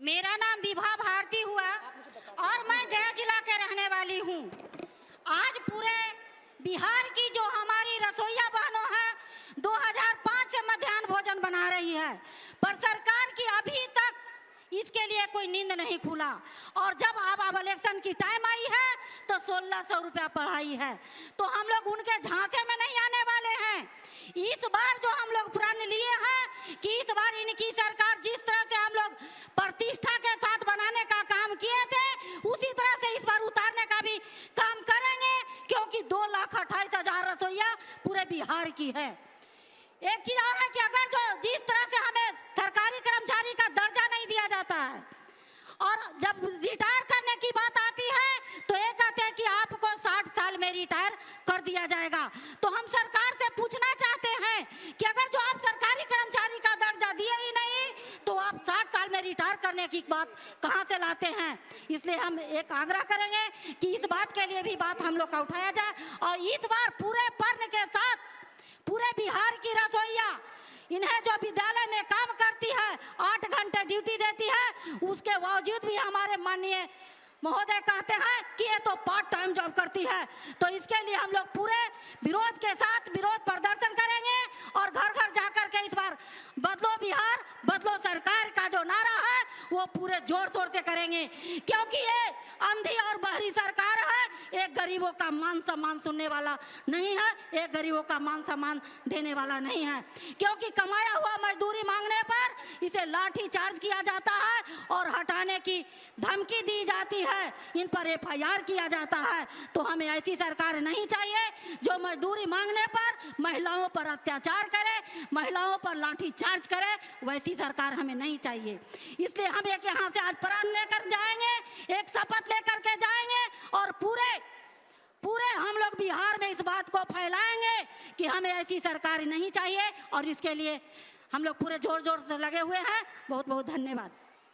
मेरा नाम विभा भारती हुआ और मैं गया जिला के रहने वाली हूँ। आज पूरे बिहार की जो हमारी रसोइया बहनों हैं 2005 से मध्याह्न भोजन बना रही है, पर सरकार की अभी तक इसके लिए कोई नींद नहीं खुला। और जब अब इलेक्शन की टाइम आई है तो 1600 रुपया बढ़ाई है, तो हम लोग उनके झांसे में नहीं आने वाले हैं। इस बार जो हम लोग प्रण लिए हैं कि इस बार इनकी सरकार जिस तरह से हम लोग प्रतिष्ठा के साथ बनाने का काम किए थे उसी तरह से इस बार उतारने का भी काम करेंगे, क्योंकि 2,28,000 रसोइया पूरे बिहार की है। एक चीज और है कि अगर जो जिस तरह से हमें सरकारी कर्मचारी का दर्जा नहीं दिया जाता है और जब रिटायर करने की बात आती है तो ये कहते हैं कि आपको 60 साल में रिटायर कर दिया जाएगा। तो हम सरकार से पूछना चाहते हैं कि अगर जो आप सरकारी कर्मचारी का दर्जा दिए ही नहीं तो आप 60 साल में रिटायर करने की बात कहां से लाते हैं। इसलिए हम एक आग्रह करेंगे कि इस बात के लिए भी बात हम लोग का उठाया जाए और इस बार पूरे पर्ण के साथ पूरे बिहार की रसोइया इन्हें जो विद्यालय में काम करती है 8 घंटे ड्यूटी देती है, उसके बावजूद भी हमारे माननीय महोदय कहते हैं कि ये तो पार्ट टाइम जॉब करती है। तो इसके लिए हम लोग पूरे विरोध के साथ विरोध प्रदर्शन करेंगे और घर घर जाकर के इस बार बदलो बिहार बदलो सरकार का जो नारा है वो पूरे जोर शोर से करेंगे, क्योंकि ये अंधी और बहरी सरकार है। एक गरीबों का मान सम्मान सुनने वाला नहीं है, एक गरीबों का मान सम्मान देने वाला नहीं है, क्योंकि कमाया हुआ मजदूरी मांगने पर इसे लाठी चार्ज किया जाता है और हटाने की धमकी दी जाती है, इन पर एफआईआर किया जाता है। तो हमें ऐसी सरकार नहीं चाहिए जो मजदूरी मांगने पर महिलाओं पर अत्याचार करे, महिलाओं पर लाठी चार्ज करे, वैसी सरकार हमें नहीं चाहिए। इसलिए हम एक यहाँ से आज प्रण लेकर जाएंगे, एक शपथ लेकर के जाएंगे और पूरे हम लोग बिहार में इस बात को फैलाएंगे कि हमें ऐसी सरकार नहीं चाहिए और इसके लिए हम लोग पूरे जोर जोर से लगे हुए हैं। बहुत बहुत धन्यवाद।